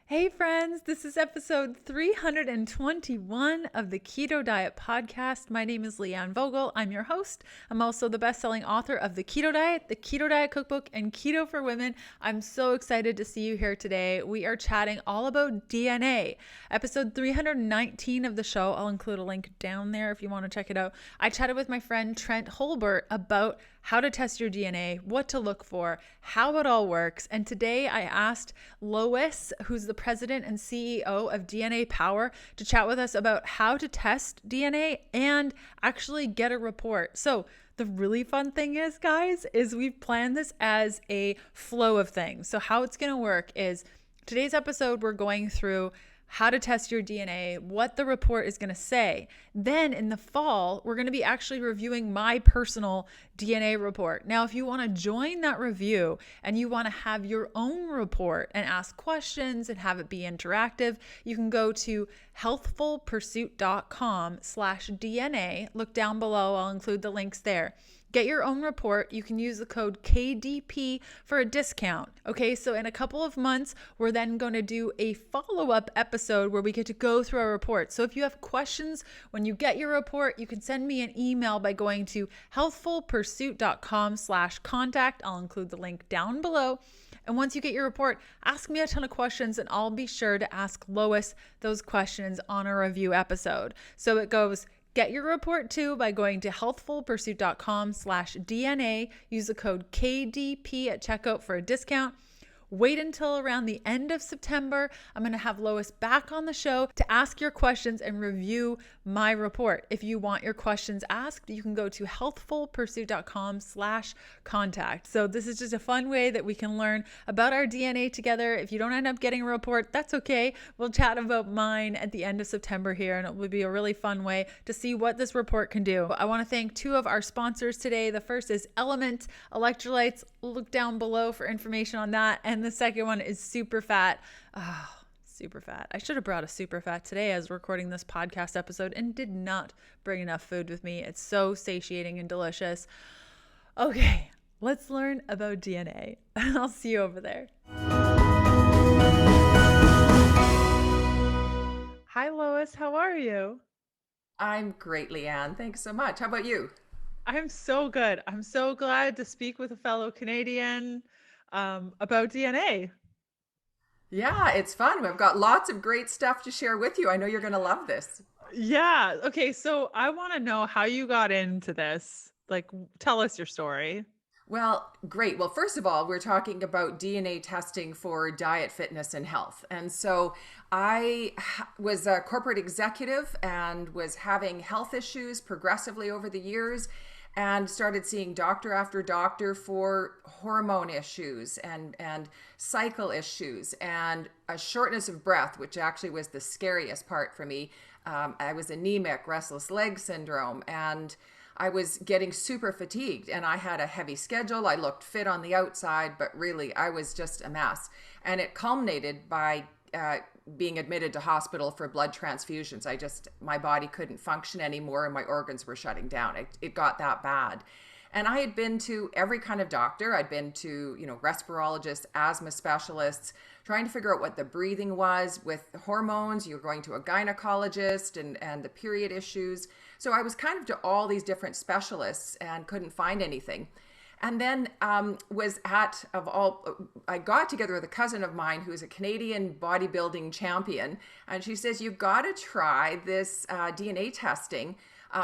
Hey friends, this is episode 321 of the Keto Diet Podcast. My name is Leanne Vogel. I'm your host. I'm also the best-selling author of The Keto Diet, The Keto Diet Cookbook, and Keto for Women. I'm so excited to see you here today. We are chatting all about DNA. Episode 319 of the show, I'll include a link down there if you want to check it out. I chatted with my friend Trent Holbert about how to test your DNA, what to look for, how it all works. And today I asked Lois, who's the president and CEO of DNA Power, to chat with us about how to test DNA and actually get a report. So the really fun thing is, guys, is we've planned this as a flow of things. So how it's going to work is today's episode, we're going through how to test your DNA, what the report is going to say. Then in the fall, we're going to be actually reviewing my personal DNA report. Now, if you want to join that review and you want to have your own report and ask questions and have it be interactive, you can go to healthfulpursuit.com/DNA. Look down below. I'll include the links there. Get your own report. You can use the code KDP for a discount. Okay, so in a couple of months, we're then going to do a follow-up episode where we get to go through our report. So if you have questions when you get your report, you can send me an email by going to healthfulpursuit.com/contact. I'll include the link down below. And once you get your report, ask me a ton of questions and I'll be sure to ask Lois those questions on a review episode. So it goes, get your report too by going to healthfulpursuit.com/DNA. Use the code KDP at checkout for a discount. Wait until around the end of September. I'm going to have Lois back on the show to ask your questions and review my report. If you want your questions asked, you can go to healthfulpursuit.com/contact. So this is just a fun way that we can learn about our DNA together. If you don't end up getting a report, that's okay. We'll chat about mine at the end of September here, and it will be a really fun way to see what this report can do. I want to thank two of our sponsors today. The first is LMNT electrolytes. Look down below for information on that. And the second one is Super Fat. Super Fat. I should have brought a Super Fat today as recording this podcast episode and did not bring enough food with me. It's so satiating and delicious. Okay, let's learn about DNA. I'll see you over there. Hi, Lois. How are you? I'm great, Leanne. Thanks so much. How about you? I'm so good. I'm so glad to speak with a fellow Canadian about DNA. Yeah, it's fun. We've got lots of great stuff to share with you. I know you're going to love this. Yeah. Okay. So I want to know how you got into this. Like, tell us your story. Well, great. Well, first of all, we're talking about DNA testing for diet, fitness, and health. And so I was a corporate executive and was having health issues progressively over the years and started seeing doctor after doctor for hormone issues and cycle issues and a shortness of breath, which actually was the scariest part for me. I was anemic, restless leg syndrome, and I was getting super fatigued, and I had a heavy schedule. I looked fit on the outside, but really I was just a mess. And it culminated by being admitted to hospital for blood transfusions. My body couldn't function anymore and my organs were shutting down. It got that bad. And I had been to every kind of doctor. I'd been to, respirologists, asthma specialists, trying to figure out what the breathing was with hormones. You're going to a gynecologist and the period issues. So I was kind of to all these different specialists and couldn't find anything. And then I got together with a cousin of mine who's a Canadian bodybuilding champion. And she says, you've got to try this DNA testing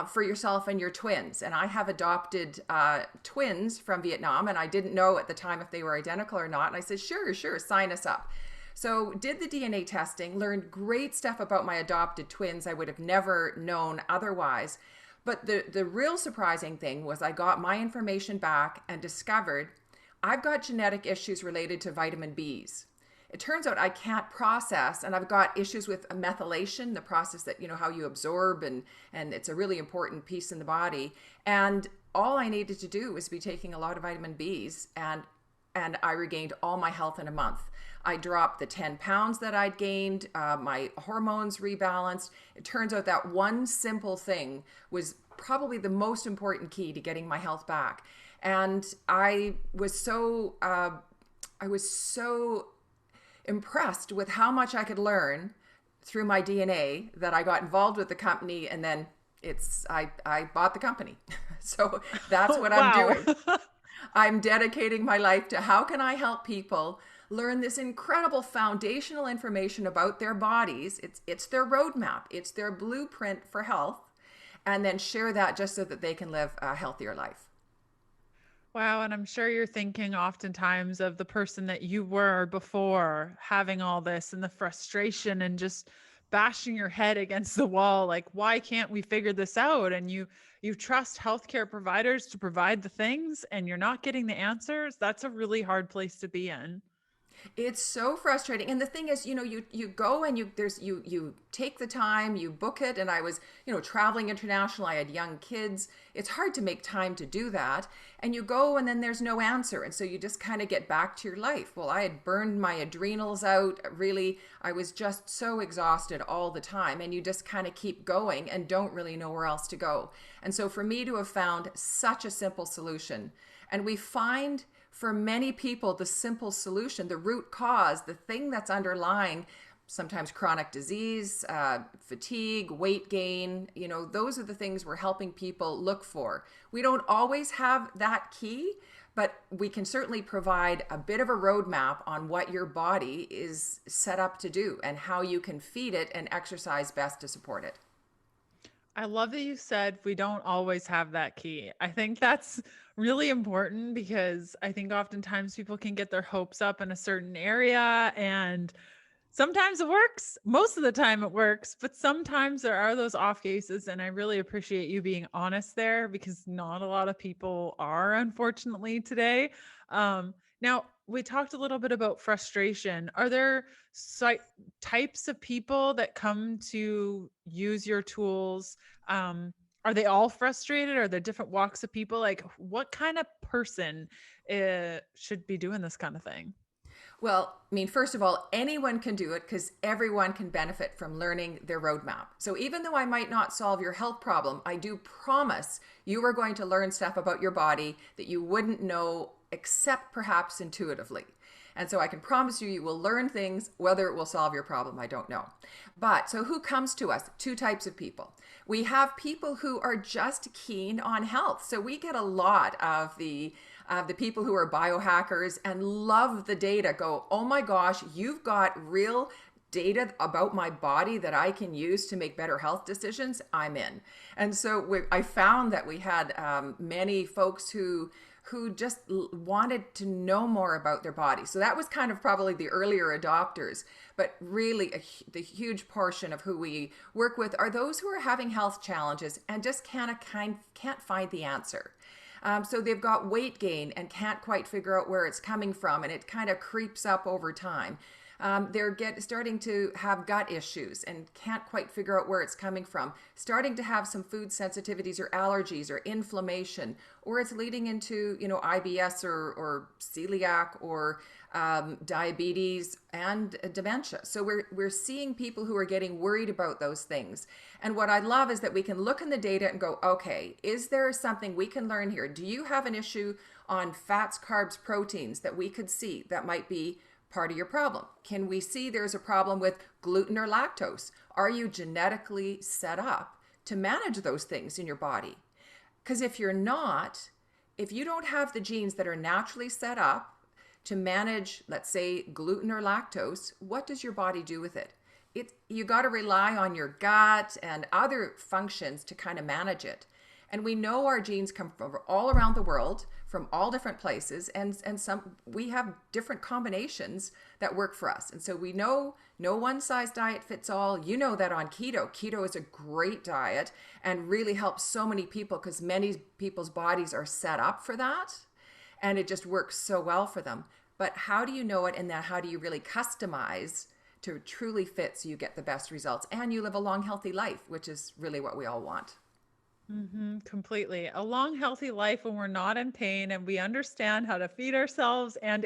for yourself and your twins. And I have adopted twins from Vietnam, and I didn't know at the time if they were identical or not. And I said, sure, sign us up. So did the DNA testing, learned great stuff about my adopted twins I would have never known otherwise. But the real surprising thing was I got my information back and discovered I've got genetic issues related to vitamin Bs. It turns out I can't process, and I've got issues with methylation, the process that, how you absorb, and it's a really important piece in the body. And all I needed to do was be taking a lot of vitamin Bs, and I regained all my health in a month. I dropped the 10 pounds that I'd gained. My hormones rebalanced. It turns out that one simple thing was probably the most important key to getting my health back. And I was so impressed with how much I could learn through my DNA that I got involved with the company, and then I bought the company. So that's what I'm Wow. doing. I'm dedicating my life to how can I help people learn this incredible foundational information about their bodies. It's their roadmap, it's their blueprint for health, and then share that just so that they can live a healthier life. Wow. And I'm sure you're thinking oftentimes of the person that you were before having all this and the frustration and just bashing your head against the wall. Like, why can't we figure this out? And you trust healthcare providers to provide the things and you're not getting the answers. That's a really hard place to be in. It's so frustrating. And the thing is, you go and you take the time, you book it. And I was, traveling international. I had young kids. It's hard to make time to do that. And you go and then there's no answer. And so you just kind of get back to your life. Well, I had burned my adrenals out. Really, I was just so exhausted all the time. And you just kind of keep going and don't really know where else to go. And so for me to have found such a simple solution, and we find for many people, the simple solution, the root cause, the thing that's underlying sometimes chronic disease, fatigue, weight gain, those are the things we're helping people look for. We don't always have that key, but we can certainly provide a bit of a roadmap on what your body is set up to do and how you can feed it and exercise best to support it. I love that you said we don't always have that key. I think that's really important because I think oftentimes people can get their hopes up in a certain area and sometimes it works. Most of the time it works, but sometimes there are those off cases. And I really appreciate you being honest there because not a lot of people are, unfortunately, today. Now, we talked a little bit about frustration. Are there types of people that come to use your tools? Are they all frustrated? Are there different walks of people? Like, what kind of person should be doing this kind of thing? Well, I mean, first of all, anyone can do it because everyone can benefit from learning their roadmap. So even though I might not solve your health problem, I do promise you are going to learn stuff about your body that you wouldn't know except perhaps intuitively. And so I can promise you, you will learn things. Whether it will solve your problem, I don't know. But so who comes to us? Two types of people. We have people who are just keen on health. So we get a lot of the people who are biohackers and love the data, go, oh my gosh, you've got real data about my body that I can use to make better health decisions. I'm in. And so I found that we had many folks who just wanted to know more about their body. So that was kind of probably the earlier adopters, but really the huge portion of who we work with are those who are having health challenges and just can't find the answer. So they've got weight gain and can't quite figure out where it's coming from, and it kind of creeps up over time. They're starting to have gut issues and can't quite figure out where it's coming from, starting to have some food sensitivities or allergies or inflammation, or it's leading into, IBS or celiac or diabetes and dementia. So we're seeing people who are getting worried about those things. And what I love is that we can look in the data and go, okay, is there something we can learn here? Do you have an issue on fats, carbs, proteins that we could see that might be part of your problem? Can we see there's a problem with gluten or lactose? Are you genetically set up to manage those things in your body? Because if you're not, if you don't have the genes that are naturally set up to manage, let's say, gluten or lactose, what does your body do with it? You got to rely on your gut and other functions to kind of manage it. And we know our genes come from all around the world, from all different places, and we have different combinations that work for us. And so we know no one size diet fits all. You know that on keto. Keto is a great diet and really helps so many people because many people's bodies are set up for that. And it just works so well for them. But how do you know it? And then how do you really customize to truly fit so you get the best results and you live a long, healthy life, which is really what we all want. Completely. A long, healthy life when we're not in pain and we understand how to feed ourselves and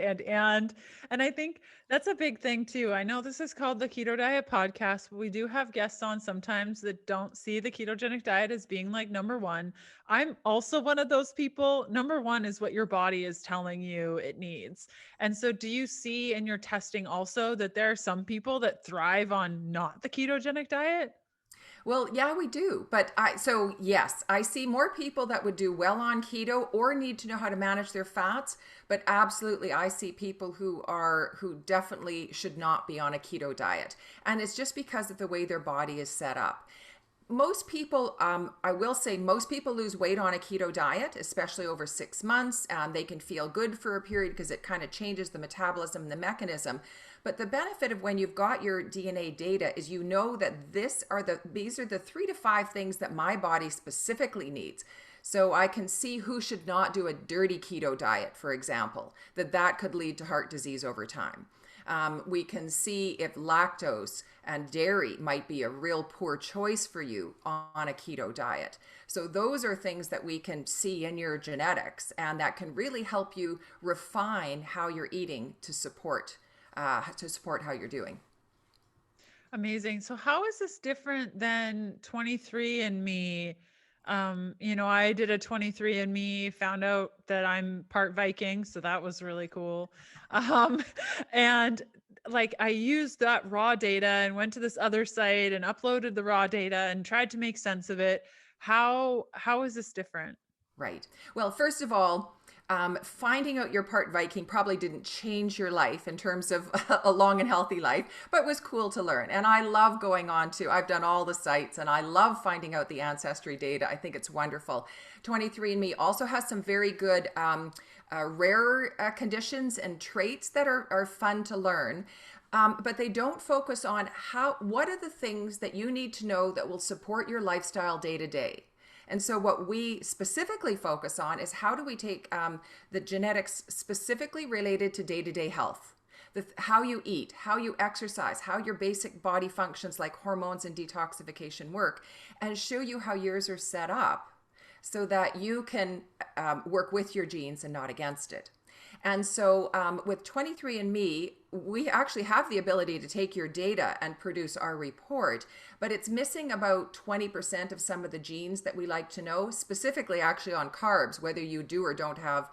I think that's a big thing too. I know this is called the Keto Diet Podcast, but we do have guests on sometimes that don't see the ketogenic diet as being like number one. I'm also one of those people. Number one is what your body is telling you it needs. And so do you see in your testing also that there are some people that thrive on not the ketogenic diet? Well, yeah, we do. So yes, I see more people that would do well on keto or need to know how to manage their fats. But absolutely, I see people who definitely should not be on a keto diet. And it's just because of the way their body is set up. Most people, I will say, most people lose weight on a keto diet, especially over 6 months. They can feel good for a period because it kind of changes the metabolism and the mechanism. But the benefit of when you've got your DNA data is you know that these are the 3 to 5 things that my body specifically needs. So I can see who should not do a dirty keto diet, for example, that could lead to heart disease over time. We can see if lactose and dairy might be a real poor choice for you on a keto diet. So those are things that we can see in your genetics and that can really help you refine how you're eating to support how you're doing. Amazing. So how is this different than 23andMe? I did a 23andMe, found out that I'm part Viking, so that was really cool. Um, and like I used that raw data and went to this other site and uploaded the raw data and tried to make sense of it. How is this different? Right. Well, first of all, finding out you're part Viking probably didn't change your life in terms of a long and healthy life, but was cool to learn. And I love I've done all the sites and I love finding out the ancestry data. I think it's wonderful. 23andMe also has some very good rare conditions and traits that are fun to learn. But they don't focus on what are the things that you need to know that will support your lifestyle day to day. And so what we specifically focus on is how do we take the genetics specifically related to day-to-day health, how you eat, how you exercise, how your basic body functions like hormones and detoxification work, and show you how yours are set up so that you can work with your genes and not against it. And so with 23andMe, we actually have the ability to take your data and produce our report, but it's missing about 20% of some of the genes that we like to know, specifically actually on carbs, whether you do or don't have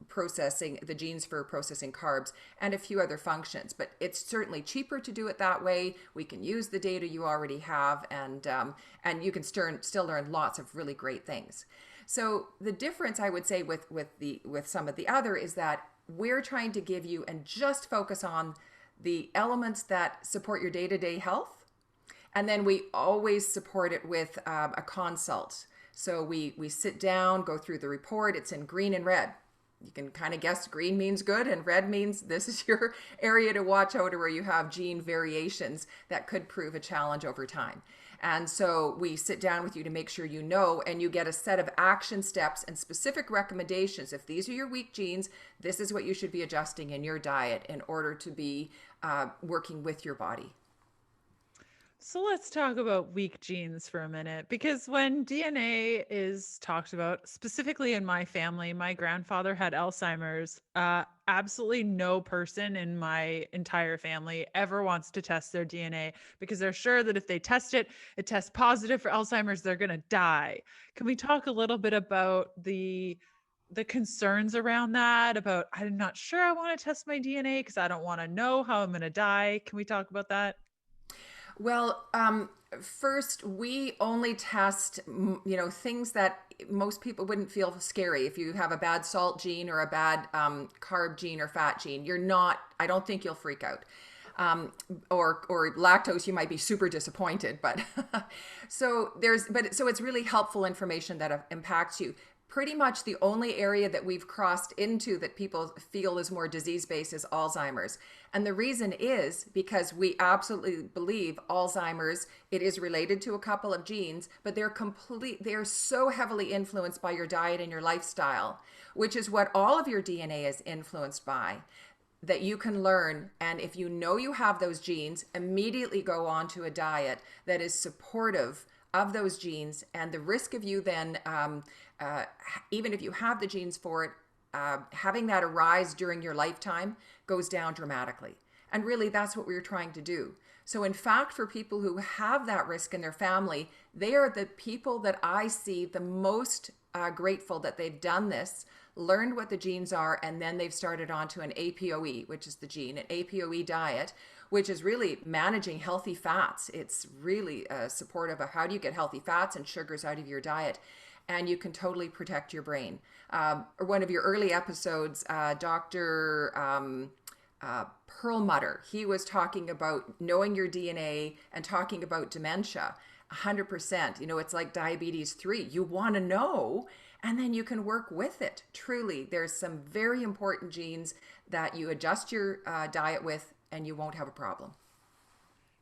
processing the genes for processing carbs and a few other functions. But it's certainly cheaper to do it that way. We can use the data you already have, and you can still learn lots of really great things. So the difference I would say with some of the other is that we're trying to give you and just focus on the elements that support your day-to-day health. And then we always support it with a consult. So we sit down, go through the report. It's in green and red. You can kind of guess green means good and red means this is your area to watch out or where you have gene variations that could prove a challenge over time. And so we sit down with you to make sure you know, and you get a set of action steps and specific recommendations. If these are your weak genes, this is what you should be adjusting in your diet in order to be working with your body. So let's talk about weak genes for a minute, because when DNA is talked about, specifically in my family, my grandfather had Alzheimer's. Absolutely no person in my entire family ever wants to test their DNA because they're sure that if they test it, it tests positive for Alzheimer's, they're going to die. Can we talk a little bit about the concerns around that? About I'm not sure I want to test my DNA because I don't want to know how I'm going to die. Can we talk about that? Well, first, we only test, things that most people wouldn't feel scary. If you have a bad salt gene or a bad carb gene or fat gene, I don't think you'll freak out. Or lactose, you might be super disappointed, but so it's really helpful information that impacts you. Pretty much the only area that we've crossed into that people feel is more disease-based is Alzheimer's. And the reason is because we absolutely believe Alzheimer's, it is related to a couple of genes, but they're so heavily influenced by your diet and your lifestyle, which is what all of your DNA is influenced by, that you can learn. And if you know you have those genes, immediately go on to a diet that is supportive of those genes, and the risk of you then, even if you have the genes for it, having that arise during your lifetime goes down dramatically. And really, that's what we were trying to do. So in fact, for people who have that risk in their family, they are the people that I see the most grateful that they've done this, learned what the genes are, and then they've started onto an APOE, which is the gene, an APOE diet, which is really managing healthy fats. It's really supportive of how do you get healthy fats and sugars out of your diet, and you can totally protect your brain. One of your early episodes, Dr. Perlmutter, he was talking about knowing your DNA and talking about dementia. 100%. You know, it's like diabetes 3. You want to know, and then you can work with it. Truly, there's some very important genes that you adjust your diet with, and you won't have a problem.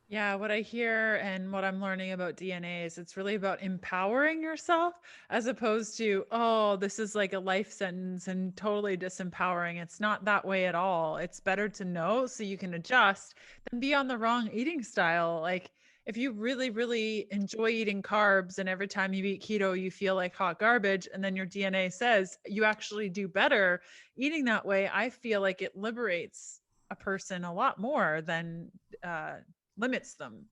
Yeah, what I hear and what I'm learning about DNA is it's really about empowering yourself as opposed to, oh, this is like a life sentence and totally disempowering. It's not that way at all. It's better to know so you can adjust than be on the wrong eating style. Like if you really, really enjoy eating carbs and every time you eat keto, you feel like hot garbage, and then your DNA says you actually do better eating that way, I feel like it liberates a person a lot more than limits them.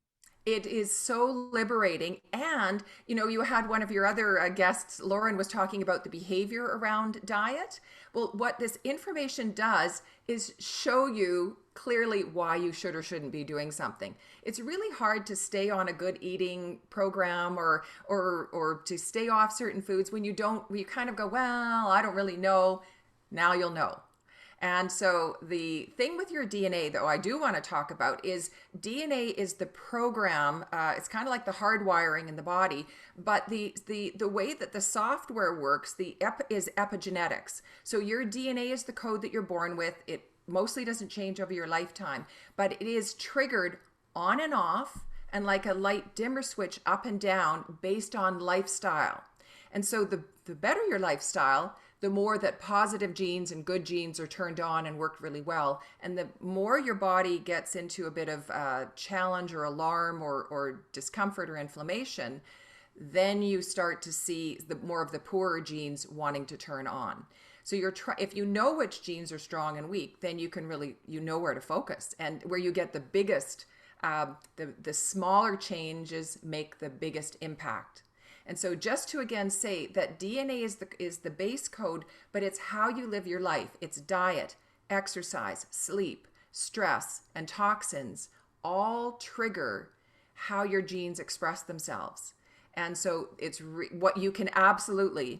It is so liberating. And, you know, you had one of your other guests, Lauren, was talking about the behavior around diet. Well, what this information does is show you clearly why you should or shouldn't be doing something. It's really hard to stay on a good eating program or to stay off certain foods when you kind of go, well, I don't really know. Now you'll know. And so the thing with your DNA, though, I do want to talk about is DNA is the program. It's kind of like the hardwiring in the body, but the way that the software works, is epigenetics. So your DNA is the code that you're born with. It mostly doesn't change over your lifetime, but it is triggered on and off and like a light dimmer switch up and down based on lifestyle. And so the better your lifestyle, the more that positive genes and good genes are turned on and work really well. And the more your body gets into a bit of challenge or alarm or discomfort or inflammation, then you start to see more of the poorer genes wanting to turn on. So if you know which genes are strong and weak, then you can really, you know where to focus. And where you get the biggest, the smaller changes make the biggest impact. And so just to again say that DNA is the base code, but it's how you live your life. It's diet, exercise, sleep, stress, and toxins all trigger how your genes express themselves. And so it's what you can absolutely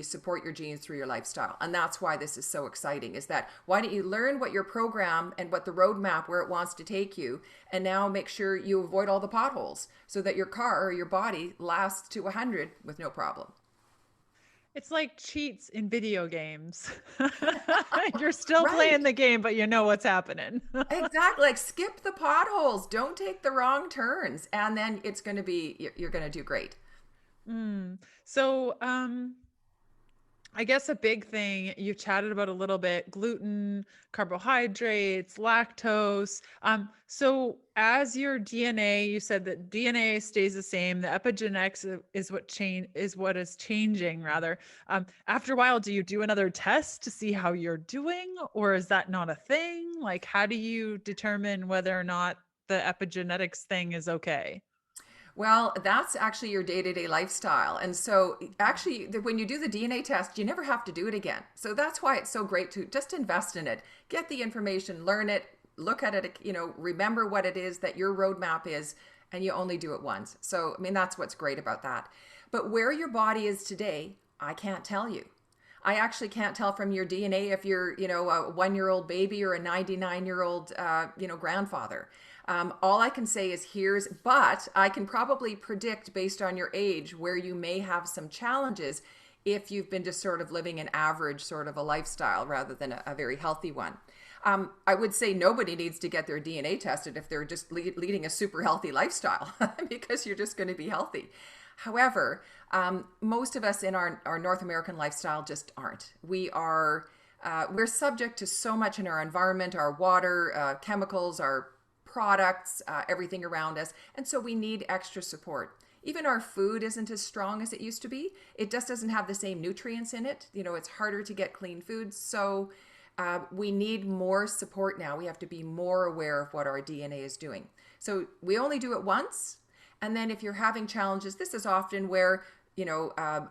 support your genes through your lifestyle. And that's why this is so exciting, is that why don't you learn what your program and what the roadmap, where it wants to take you, and now make sure you avoid all the potholes so that your car or your body lasts to 100 with no problem. It's like cheats in video games. You're still Right. playing the game, but you know what's happening. Exactly. Like skip the potholes. Don't take the wrong turns. And then you're going to do great. So, I guess a big thing you chatted about a little bit, gluten, carbohydrates, lactose. So as your DNA, you said that DNA stays the same. The epigenetics is what is changing rather. After a while, do you do another test to see how you're doing, or is that not a thing? Like, how do you determine whether or not the epigenetics thing is okay? Well, that's actually your day-to-day lifestyle. And so actually, when you do the DNA test, you never have to do it again. So that's why it's so great to just invest in it, get the information, learn it, look at it, remember what it is that your roadmap is, and you only do it once. So, I mean, that's what's great about that. But where your body is today, I can't tell you. I actually can't tell from your DNA if you're, a 1-year-old baby or a 99-year-old, grandfather. All I can say is but I can probably predict based on your age where you may have some challenges if you've been just sort of living an average sort of a lifestyle rather than a very healthy one. I would say nobody needs to get their DNA tested if they're just leading a super healthy lifestyle because you're just going to be healthy. However, most of us in our North American lifestyle just aren't. We're subject to so much in our environment, our water, chemicals, our products, everything around us. And so we need extra support. Even our food isn't as strong as it used to be. It just doesn't have the same nutrients in it. It's harder to get clean foods. So we need more support now. We have to be more aware of what our DNA is doing. So we only do it once. And then if you're having challenges, this is often where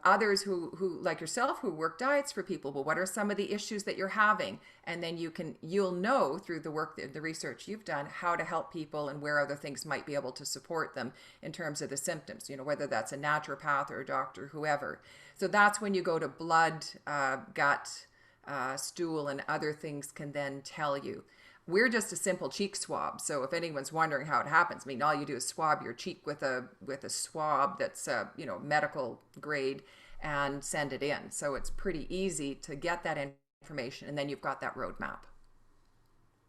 others who like yourself who work diets for people, well, what are some of the issues that you're having? And then you'll know through the work, the research you've done, how to help people and where other things might be able to support them in terms of the symptoms, whether that's a naturopath or a doctor, whoever. So that's when you go to blood, gut, stool, and other things can then tell you. We're just a simple cheek swab. So if anyone's wondering how it happens, all you do is swab your cheek with a swab that's medical grade and send it in. So it's pretty easy to get that information, and then you've got that roadmap.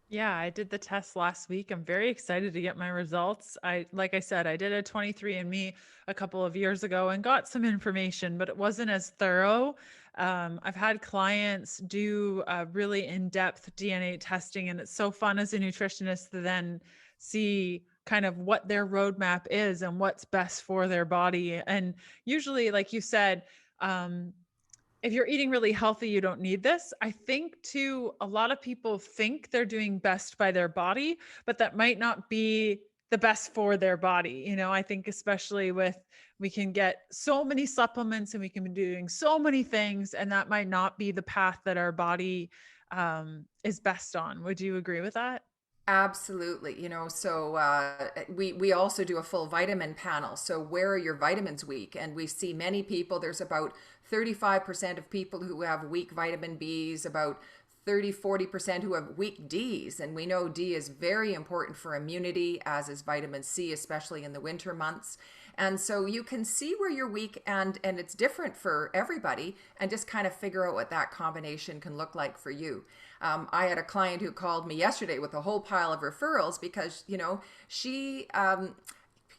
Yeah, I did the test last week. I'm very excited to get my results. Like I said, I did a 23andMe a couple of years ago and got some information, but it wasn't as thorough. I've had clients do really in-depth DNA testing, and it's so fun as a nutritionist to then see kind of what their roadmap is and what's best for their body. And usually, like you said, if you're eating really healthy, you don't need this. I think too, a lot of people think they're doing best by their body, but that might not be the best for their body. I think especially we can get so many supplements and we can be doing so many things, and that might not be the path that our body is best on. Would you agree with that? Absolutely. So we also do a full vitamin panel. So where are your vitamins weak? And we see many people, there's about 35% of people who have weak vitamin Bs, about 40% who have weak Ds. And we know D is very important for immunity, as is vitamin C, especially in the winter months. And so you can see where you're weak, and it's different for everybody, and just kind of figure out what that combination can look like for you. I had a client who called me yesterday with a whole pile of referrals because, she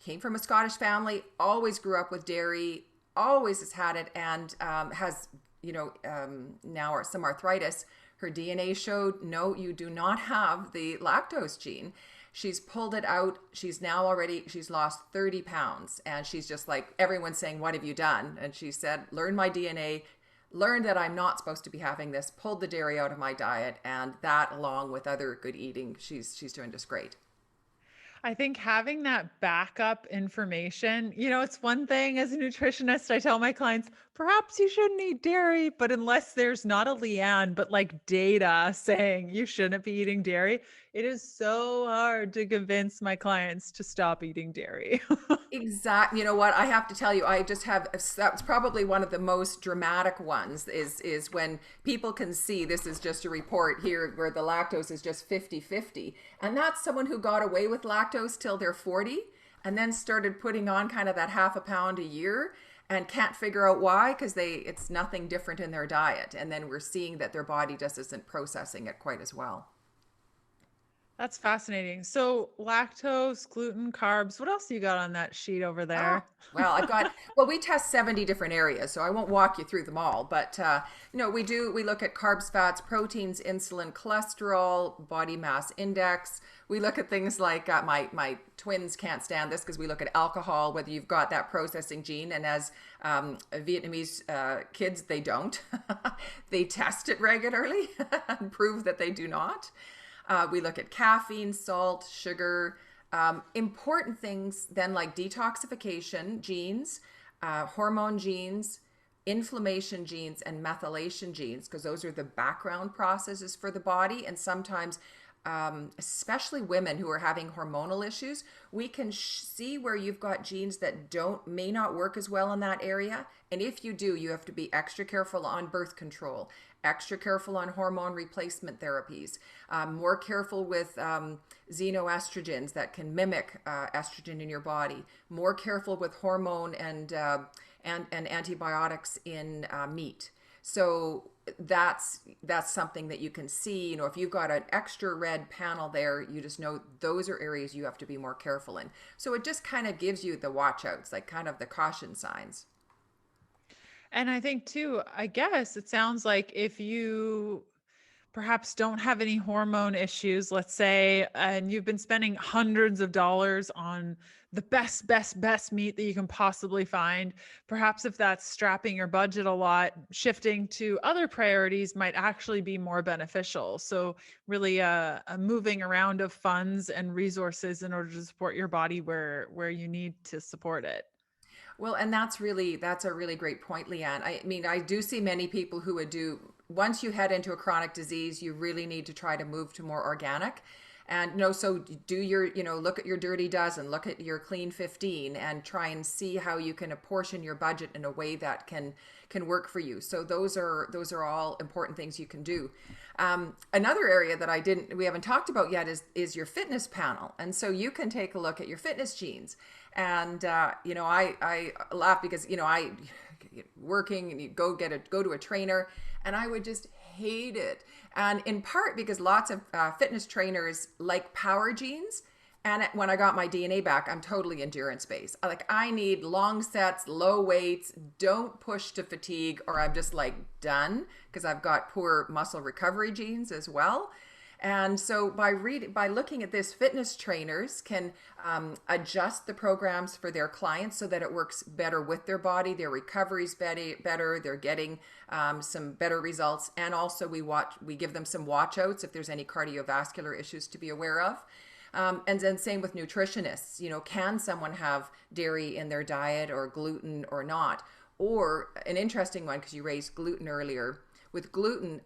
came from a Scottish family, always grew up with dairy, always has had it, and has, now some arthritis. Her DNA showed, no, you do not have the lactose gene. She's pulled it out. She's lost 30 pounds. And she's just like, everyone's saying, what have you done? And she said, learn my DNA, learned that I'm not supposed to be having this, pulled the dairy out of my diet. And that, along with other good eating, she's doing just great. I think having that backup information, it's one thing as a nutritionist, I tell my clients, perhaps you shouldn't eat dairy, but unless there's not a Leanne, but like data saying you shouldn't be eating dairy, it is so hard to convince my clients to stop eating dairy. Exactly. You know what? I have to tell you, that's probably one of the most dramatic ones is when people can see this is just a report here where the lactose is just 50-50. And that's someone who got away with lactose till they're 40 and then started putting on kind of that half a pound a year and can't figure out why, because it's nothing different in their diet. And then we're seeing that their body just isn't processing it quite as well. That's fascinating. So lactose, gluten, carbs, what else you got on that sheet over Oh, there? well, we test 70 different areas, so I won't walk you through them all. But, we look at carbs, fats, proteins, insulin, cholesterol, body mass index. We look at things like my twins can't stand this because we look at alcohol, whether you've got that processing gene. And as Vietnamese kids, they don't. They test it regularly and prove that they do not. We look at caffeine, salt, sugar, important things then like detoxification genes, hormone genes, inflammation genes, and methylation genes, because those are the background processes for the body. And sometimes, especially women who are having hormonal issues, we can see where you've got genes that may not work as well in that area. And if you do, you have to be extra careful on birth control, extra careful on hormone replacement therapies, more careful with xenoestrogens that can mimic estrogen in your body, more careful with hormone and antibiotics in meat. So that's something that you can see. If you've got an extra red panel there, you just know those are areas you have to be more careful in. So it just kind of gives you the watch outs, like kind of the caution signs. And I think too, I guess it sounds like if you perhaps don't have any hormone issues, let's say, and you've been spending hundreds of dollars on the best meat that you can possibly find. Perhaps if that's strapping your budget a lot, shifting to other priorities might actually be more beneficial. So really a moving around of funds and resources in order to support your body where you need to support it. Well, and that's a really great point, Leanne. I mean, I do see many people who would do, once you head into a chronic disease, you really need to try to move to more organic. And no, so do your, look at your dirty dozen, look at your clean 15 and try and see how you can apportion your budget in a way that can work for you. So those are all important things you can do. Another area that we haven't talked about yet is your fitness panel. And so you can take a look at your fitness genes. And I laugh because I working and you go to a trainer, and I would just hate it. And in part because lots of fitness trainers like power genes. And when I got my DNA back, I'm totally endurance based. I need long sets, low weights, don't push to fatigue, or I'm just done, because I've got poor muscle recovery genes as well. And so by looking at this, fitness trainers can adjust the programs for their clients so that it works better with their body, their recovery's better, they're getting some better results. And also we give them some watch outs if there's any cardiovascular issues to be aware of. And then same with nutritionists. Can someone have dairy in their diet or gluten or not? Or an interesting one, because you raised gluten earlier. With gluten,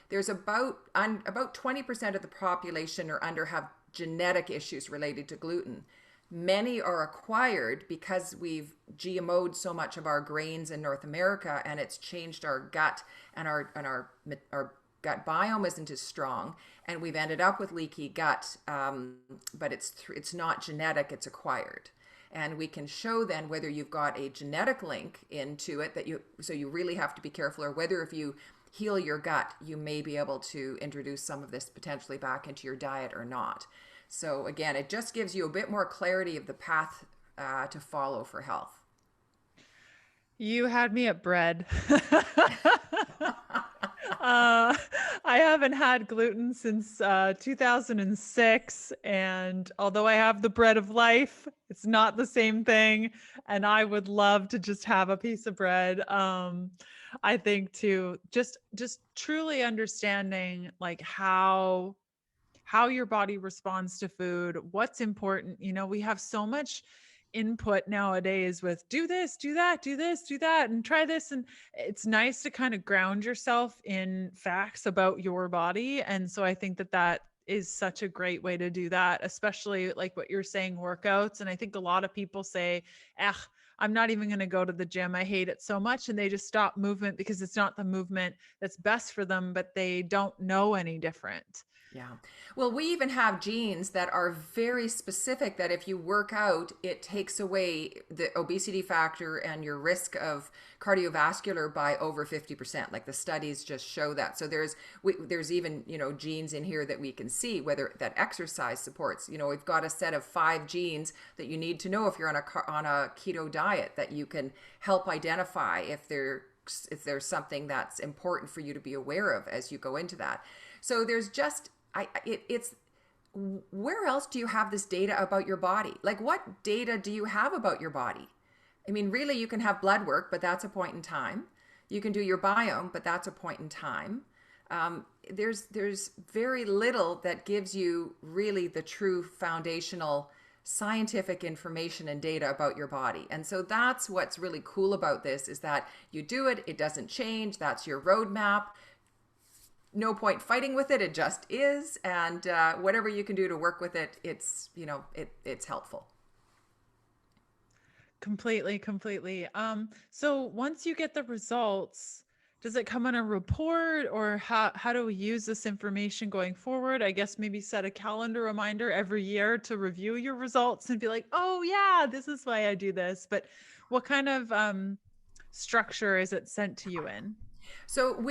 there's about 20% of the population or under have genetic issues related to gluten. Many are acquired because we've GMO'd so much of our grains in North America, and it's changed our gut, and our gut biome isn't as strong, and we've ended up with leaky gut. But it's not genetic; it's acquired. And we can show then whether you've got a genetic link into it so you really have to be careful, or whether if you heal your gut, you may be able to introduce some of this potentially back into your diet or not. So again, it just gives you a bit more clarity of the path to follow for health. You had me at bread. I haven't had gluten since 2006. And although I have the bread of life, it's not the same thing. And I would love to just have a piece of bread. I think too, just truly understanding how your body responds to food, what's important. We have so much input nowadays with do this, do that, do this, do that, and try this. And it's nice to kind of ground yourself in facts about your body. And so I think that is such a great way to do that, especially like what you're saying, workouts. And I think a lot of people say, I'm not even going to go to the gym. I hate it so much. And they just stop movement because it's not the movement that's best for them, but they don't know any different. Yeah. Well, we even have genes that are very specific that if you work out, it takes away the obesity factor and your risk of cardiovascular by over 50%. Like the studies just show that. So there's even, genes in here that we can see whether that exercise supports. We've got a set of 5 genes that you need to know if you're on a keto diet that you can help identify if there's something that's important for you to be aware of as you go into that. So there's just it's where else do you have this data about your body? Like, what data do you have about your body? I mean, really, you can have blood work, but that's a point in time. You can do your biome, but that's a point in time. There's very little that gives you really the true foundational scientific information and data about your body. And so that's what's really cool about this, is that you do it, it doesn't change, that's your roadmap. No point fighting with it. It just is. And whatever you can do to work with it, it's helpful. Completely. So once you get the results, does it come in a report, or how do we use this information going forward? I guess maybe set a calendar reminder every year to review your results and be like, oh yeah, this is why I do this. But what kind of structure is it sent to you in? So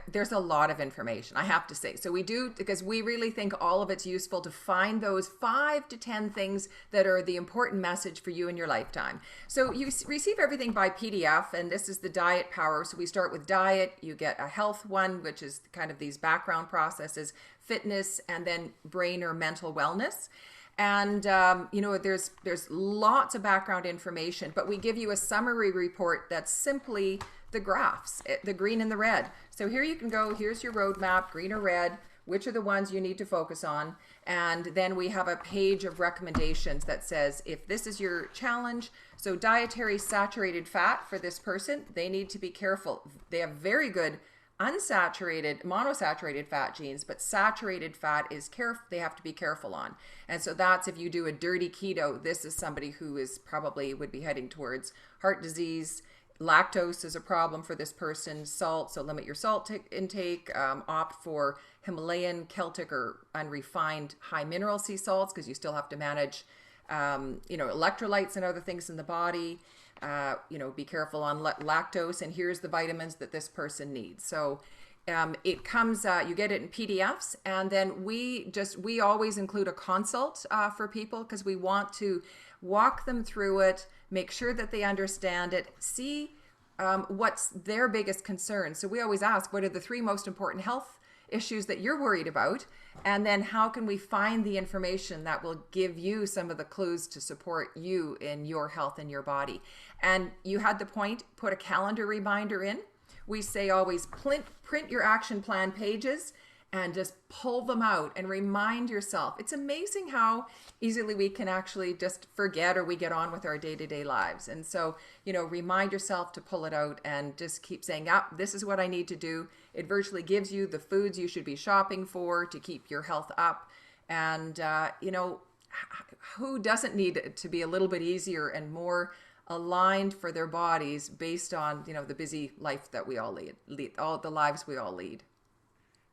there's a lot of information, I have to say. So we do, because we really think all of it's useful to find those 5 to 10 things that are the important message for you in your lifetime. So you receive everything by PDF, and this is the diet power. So we start with diet, you get a health one, which is kind of these background processes, fitness, and then brain or mental wellness. And there's lots of background information, but we give you a summary report that's simply the graphs, the green and the red. So here you can go, here's your roadmap, green or red, which are the ones you need to focus on. And then we have a page of recommendations that says, if this is your challenge, so dietary saturated fat for this person, they need to be careful. They have very good unsaturated, monosaturated fat genes, but saturated fat is they have to be careful on. And so that's, if you do a dirty keto, this is somebody who is probably would be heading towards heart disease. Lactose is a problem for this person. Salt, so limit your salt intake. Opt for Himalayan, Celtic, or unrefined high mineral sea salts, because you still have to manage electrolytes and other things in the body. Be careful on lactose, and here's the vitamins that this person needs. So it comes, you get it in PDFs, and then we always include a consult for people, because we want to walk them through it, make sure that they understand it, see what's their biggest concern. So we always ask, what are the 3 most important health issues that you're worried about? And then how can we find the information that will give you some of the clues to support you in your health and your body? And you had the point, put a calendar reminder in. We say always print your action plan pages and just pull them out and remind yourself. It's amazing how easily we can actually just forget, or we get on with our day-to-day lives. And so, remind yourself to pull it out and just keep saying, this is what I need to do. It virtually gives you the foods you should be shopping for to keep your health up. And, who doesn't need it to be a little bit easier and more aligned for their bodies based on, the busy life that we all lead, all the lives we all lead.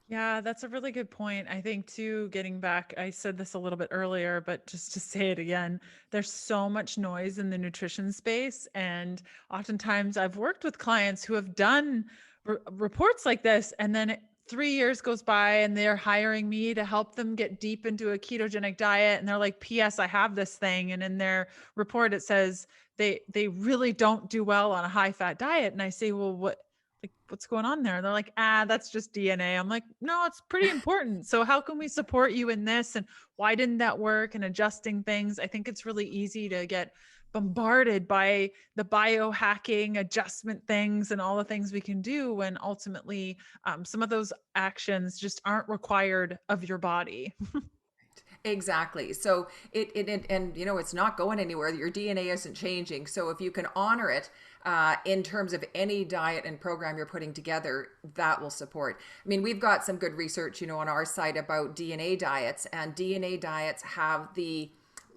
Yeah, that's a really good point. I think too, getting back, I said this a little bit earlier, but just to say it again, there's so much noise in the nutrition space. And oftentimes I've worked with clients who have done reports like this, and then 3 years goes by and they're hiring me to help them get deep into a ketogenic diet. And they're like, PS, I have this thing. And in their report, it says they really don't do well on a high fat diet. And I say, well, what's going on there? They're like, that's just DNA. I'm like, no, it's pretty important. So how can we support you in this? And why didn't that work? And adjusting things. I think it's really easy to get bombarded by the biohacking adjustment things and all the things we can do, when ultimately some of those actions just aren't required of your body. Exactly. So it's not going anywhere. Your DNA isn't changing. So if you can honor it in terms of any diet and program you're putting together, that will support. I mean, we've got some good research, on our site about DNA diets, and DNA diets have the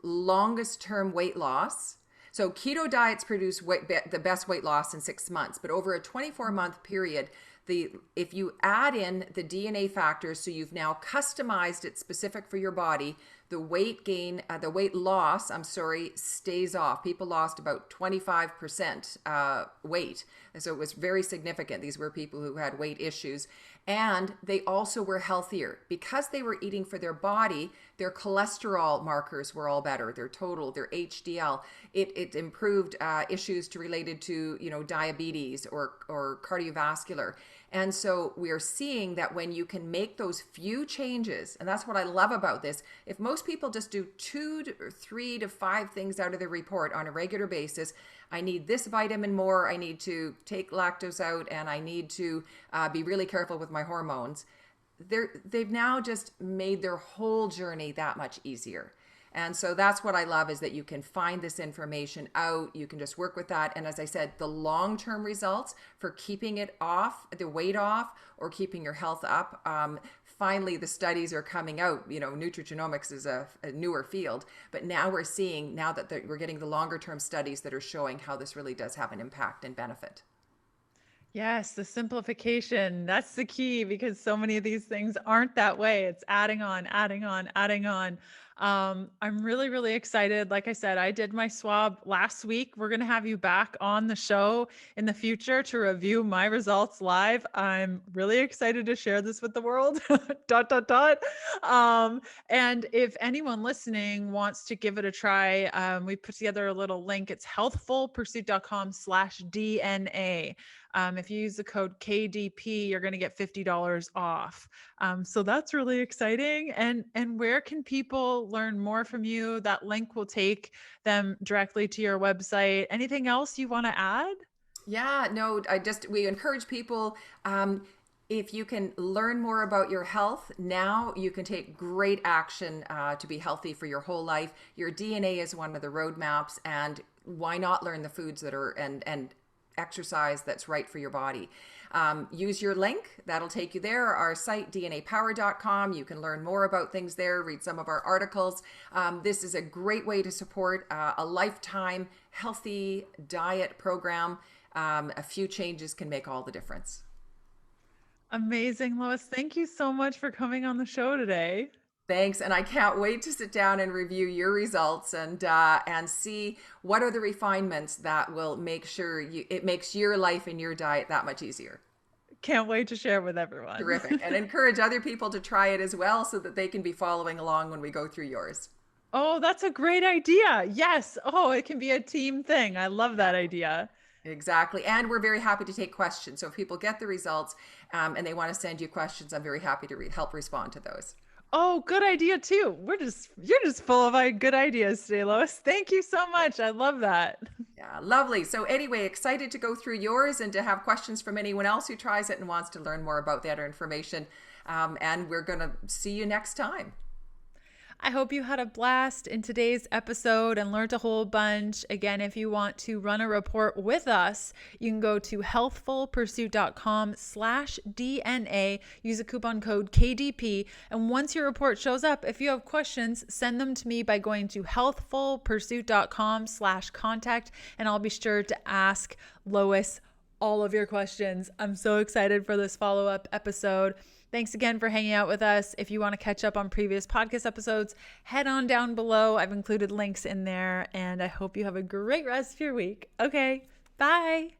longest term weight loss. So keto diets produce the best weight loss in 6 months, but over a 24-month period, if you add in the DNA factors, so you've now customized it specific for your body, the weight loss, stays off. People lost about 25% weight. And so it was very significant. These were people who had weight issues. And they also were healthier because they were eating for their body. Their cholesterol markers were all better. Their total, their HDL, it improved issues related to diabetes or cardiovascular. And so we are seeing that when you can make those few changes, and that's what I love about this. If most people just do 2 to 3 to 5 things out of their report on a regular basis, I need this vitamin more, I need to take lactose out, and I need to be really careful with my hormones. They've now just made their whole journey that much easier. And so that's what I love, is that you can find this information out. You can just work with that. And as I said, the long-term results for keeping it off, the weight off, or keeping your health up, finally the studies are coming out. Nutrigenomics is a newer field, but now we're seeing, we're getting the longer-term studies that are showing how this really does have an impact and benefit. Yes, the simplification. That's the key, because so many of these things aren't that way. It's adding on, adding on, adding on. I'm really, really excited. Like I said, I did my swab last week. We're going to have you back on the show in the future to review my results live. I'm really excited to share this with the world. dot, dot, dot. And if anyone listening wants to give it a try, we put together a little link. It's healthfulpursuit.com/DNA. If you use the code KDP, you're going to get $50 off. So that's really exciting. And where can people learn more from you? That link will take them directly to your website. Anything else you want to add? Yeah, no, we encourage people. If you can learn more about your health now, you can take great action to be healthy for your whole life. Your DNA is one of the roadmaps, and why not learn the foods that are and exercise that's right for your body. Use your link. That'll take you there. Our site, dnapower.com. You can learn more about things there, read some of our articles. This is a great way to support a lifetime healthy diet program. A few changes can make all the difference. Amazing, Lois. Thank you so much for coming on the show today. Thanks, and I can't wait to sit down and review your results and see what are the refinements that will make sure it makes your life and your diet that much easier. Can't wait to share with everyone. Terrific, and encourage other people to try it as well so that they can be following along when we go through yours. Oh, that's a great idea. Yes. Oh, it can be a team thing. I love that idea. Exactly, and we're very happy to take questions. So if people get the results and they want to send you questions, I'm very happy to help respond to those. Oh, good idea too. You're just full of good ideas today, Lois. Thank you so much. I love that. Yeah, lovely. So anyway, excited to go through yours and to have questions from anyone else who tries it and wants to learn more about that information. And we're going to see you next time. I hope you had a blast in today's episode and learned a whole bunch. Again, if you want to run a report with us, you can go to healthfulpursuit.com/DNA, use a coupon code KDP. And once your report shows up, if you have questions, send them to me by going to healthfulpursuit.com/contact, and I'll be sure to ask Lois all of your questions. I'm so excited for this follow-up episode. Thanks again for hanging out with us. If you want to catch up on previous podcast episodes, head on down below. I've included links in there, and I hope you have a great rest of your week. Okay, bye.